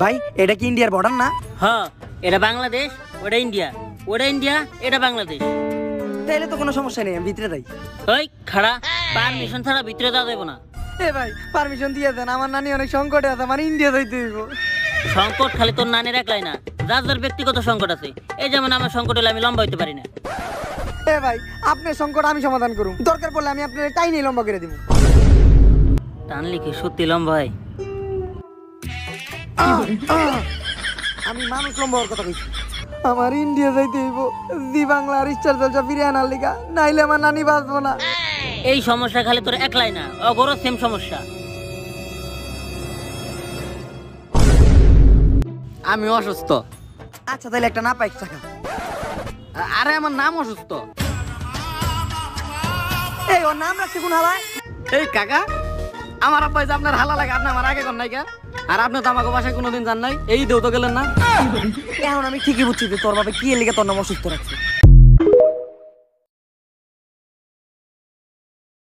ভাই এটা কি ইন্ডিয়ার বর্ডার না? হ্যাঁ, এটা বাংলাদেশ, ওটা ইন্ডিয়া, ওটা ইন্ডিয়া, এটা বাংলাদেশ। তাইলে তো কোনো সমস্যা নেই, আমি ভিতরে যাই। ওই খাড়া, পারমিশন ছাড়া ভিতরে যাওয়া যাবে না। এ ভাই পারমিশন দিয়ে দেন, আমার নানি অনেক সংকটে আছে, আমার ইন্ডিয়া যাইতে হইব। সংকট খালি তোর নানির একলাই না, যার যার ব্যক্তিগত সংকট আছে। এই যেমন আমার সংকট হলে আমি লম্বা হইতে পারি না। এ ভাই আপনার সংকট আমি সমাধান করুম, দরকার পড়লে আমি আপনার টাইনি লম্বা করে দিব। টানলি কি সত্যি লম্বা হয়? আমি মানুষ লম্বা হওয়ার কথা কইছি। আমার ইন্ডিয়া যাইতে হইব, জি বাংলা আর স্টার জলসা ফিরে আনার লিগা, নাইলে আমার নানি বাঁচবো না। এই সমস্যা খালি তোর একলাই না, অগরও সেম সমস্যা। আমি অসুস্থ। আচ্ছা তাহলে একটা না পাইক টাকা। আরে আমার নাম অসুস্থ। এই ওর নাম রাখছে কোন হালায়? এই কাকা, আমার আব্বা যে আপনার হালা লাগে, আপনি আমার আগে কোন নাই কা? আর আপনি তো আমাকে বাসায় কোনোদিন যান নাই, এই দেও তো গেলেন না। এখন আমি ঠিকই বুঝছি যে তোর বাবা কি এর লিগে তোর নাম অসুস্থ রাখছে।